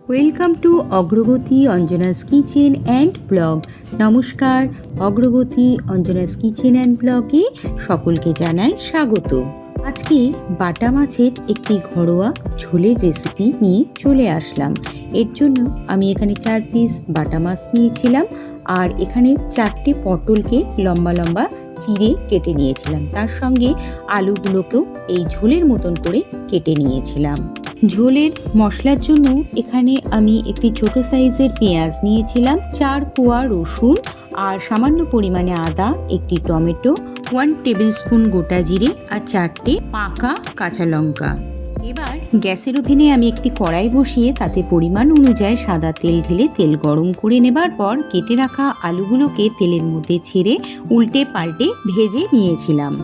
Welcome to অগ্রগতি Anjana's kitchen and blog. নমস্কার, অগ্রগতি অঞ্জনাস কিচেন অ্যান্ড ব্লগে সকলকে জানাই স্বাগত। আজকে বাটা মাছের একটি ঘরোয়া ঝোলের রেসিপি নিয়ে চলে আসলাম। এর জন্য আমি এখানে 4 পিস বাটা মাছ নিয়েছিলাম, আর এখানে 4টে পটলকে লম্বা লম্বা চিড়ে কেটে নিয়েছিলাম। তার সঙ্গে আলুগুলোকেও এই ঝোলের মতন করে কেটে নিয়েছিলাম। ঝোলের মশলার জন্য এখানে আমি একটি ছোট সাইজের পেঁয়াজ নিয়েছিলাম, 4 কোয়া রসুন, আর সামান্য পরিমাণে আদা, একটি টমেটো, 1 টেবিল স্পুন গোটা জিরে, আর 4টে পাকা কাঁচা লঙ্কা। এবার গ্যাসের ওভেনে আমি একটি কড়াই বসিয়ে তাতে পরিমাণ অনুযায়ী সাদা তেল ঢেলে তেল গরম করে নেবার পর কেটে রাখা আলুগুলোকে তেলের মধ্যে ছেড়ে উল্টে পাল্টে ভেজে নিয়েছিলাম।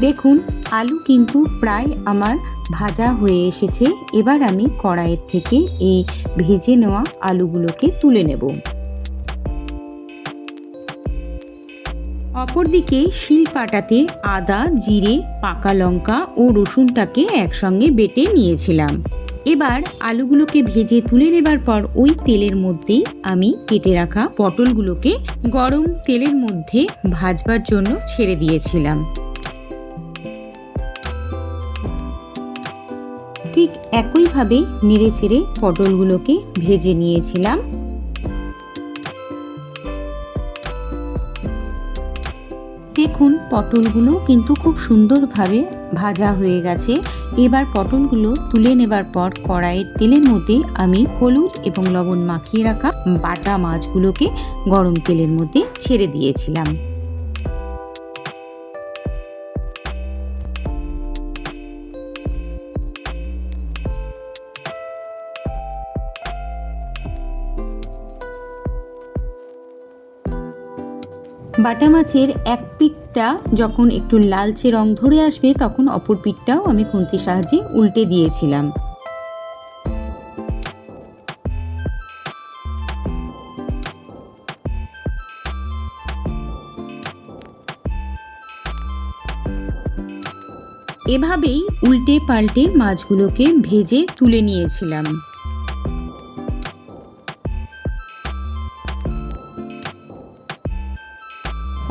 দেখুন, আলু কিন্তু প্রায় আমার ভাজা হয়ে এসেছে। এবার আমি কড়াইয়ের থেকে এই ভেজে নেওয়া আলুগুলোকে তুলে নেব। অপরদিকে শিলপাটাতে আদা, জিরে, পাকা লঙ্কা ও রসুনটাকে একসঙ্গে বেটে নিয়েছিলাম। এবার আলুগুলোকে ভেজে তুলে নেবার পর ওই তেলের মধ্যেই আমি কেটে রাখা পটলগুলোকে গরম তেলের মধ্যে ভাজবার জন্য ছেড়ে দিয়েছিলাম। ঠিক একইভাবে নেড়ে চেড়ে পটলগুলোকে ভেজে নিয়েছিলাম। দেখুন, পটলগুলো কিন্তু খুব সুন্দরভাবে ভাজা হয়ে গেছে। এবার পটলগুলো তুলে নেবার পর কড়াইয়ের তেলের মধ্যে আমি হলুদ এবং লবণ মাখিয়ে রাখা বাটা মাছগুলোকে গরম তেলের মধ্যে ছেড়ে দিয়েছিলাম। বাটা মাছের এক পিঠটা যখন একটু লালচে রং ধরে আসবে তখন অপর পিঠটাও আমি খুন্তির সাহায্যে উল্টে দিয়েছিলাম। এভাবেই উল্টে পাল্টে মাছগুলোকে ভেজে তুলে নিয়েছিলাম।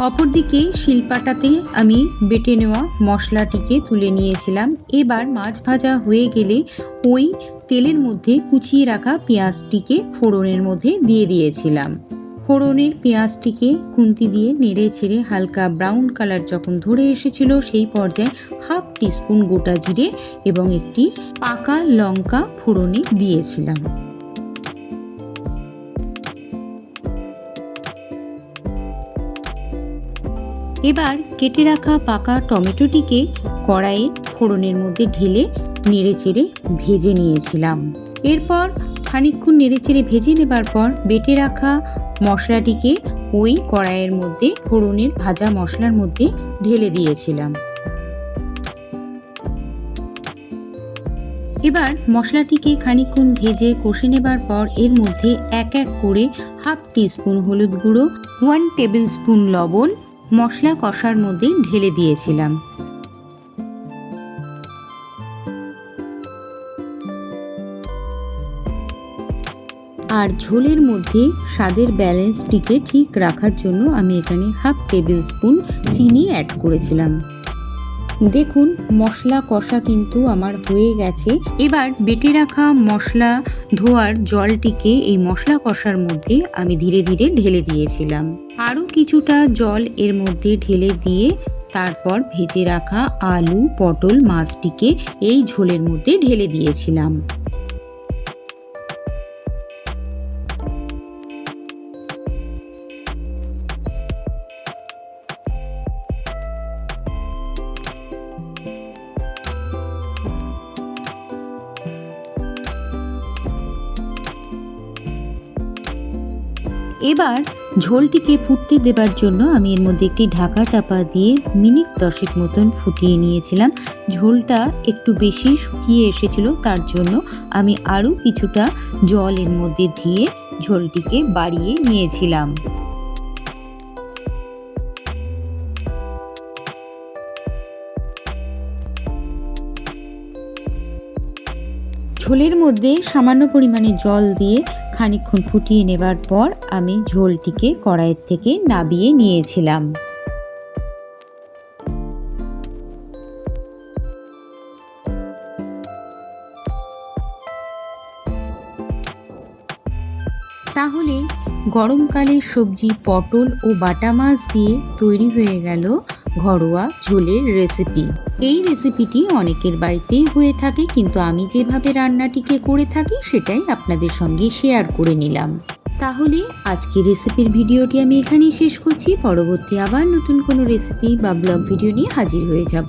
অপরদিকে শিলপাটাতে আমি বেটে নেওয়া মশলাটিকে তুলে নিয়েছিলাম। এবার মাছ ভাজা হয়ে গেলে ওই তেলের মধ্যে কুচিয়ে রাখা পেঁয়াজটিকে ফোড়নের মধ্যে দিয়ে দিয়েছিলাম। ফোড়নের পেঁয়াজটিকে খুন্তি দিয়ে নেড়ে চেড়ে হালকা ব্রাউন কালার যখন ধরে এসেছিল সেই পর্যায়ে 1/2 টিস্পুন গোটা জিরে এবং একটি পাকা লঙ্কা ফোড়নে দিয়েছিলাম। এবার কেটে রাখা পাকা টমেটোটিকে কড়াইয়ে ফোড়নের মধ্যে ঢেলে নেড়েচেড়ে ভেজে নিয়েছিলাম। এরপর খানিকক্ষণ নেড়েচেড়ে ভেজে নেবার পর বেটে রাখা মশলাটিকে ওই কড়াইয়ের মধ্যে ফোড়নের ভাজা মশলার মধ্যে ঢেলে দিয়েছিলাম। এবার মশলাটিকে খানিকক্ষণ ভেজে কষে নেবার পর এর মধ্যে এক এক করে 1/2 টিস্পুন হলুদ গুঁড়ো, 1 টেবিল স্পুন লবণ মশলা কষার মধ্যে ঢেলে দিয়েছিলাম। আর ঝোলের মধ্যে স্বাদের ব্যালেন্সটিকে ঠিক রাখার জন্য আমি এখানে 1/2 টেবিল স্পুন চিনি অ্যাড করেছিলাম। দেখুন, মশলা কষা কিন্তু আমার হয়ে গেছে। এবার বেটে রাখা মশলা ধোয়ার জলটিকে এই মশলা কষার মধ্যে আমি ধীরে ধীরে ঢেলে দিয়েছিলাম। আরও কিছুটা জল এর মধ্যে ঢেলে দিয়ে তারপর ভেজে রাখা আলু, পটল, মাছটিকে এই ঝোলের মধ্যে ঢেলে দিয়েছিলাম। এবার ঝোলটিকে ফুটতে দেবার জন্য আমি এর মধ্যে একটি ঢাকা চাপা দিয়ে মিনিট 10 মতন ফুটিয়ে নিয়েছিলাম। ঝোলটা একটু বেশি শুকিয়ে এসেছিল, তার জন্য আমি আরও কিছুটা জল এর মধ্যে দিয়ে ঝোলটিকে বাড়িয়ে নিয়েছিলাম। ঝোলের মধ্যে সামান্য পরিমাণে জল দিয়ে খানিকক্ষণ ফুটিয়ে নেবার পর আমি ঝোলটিকে কড়াইয়ের থেকে নাবিয়ে নিয়েছিলাম। তাহলে গরমকালের সবজি পটল ও বাটা মাছ দিয়ে তৈরি হয়ে গেল ঘরোয়া ঝোলের রেসিপি। এই রেসিপিটি অনেকের বাড়িতেই হয়ে থাকে, কিন্তু আমি যেভাবে রান্নাটিকে করে থাকি সেটাই আপনাদের সঙ্গে শেয়ার করে নিলাম। তাহলে আজকের রেসিপির ভিডিওটি আমি এখানেই শেষ করছি। পরবর্তী আবার নতুন কোনো রেসিপি বা ব্লগ ভিডিও নিয়ে হাজির হয়ে যাব।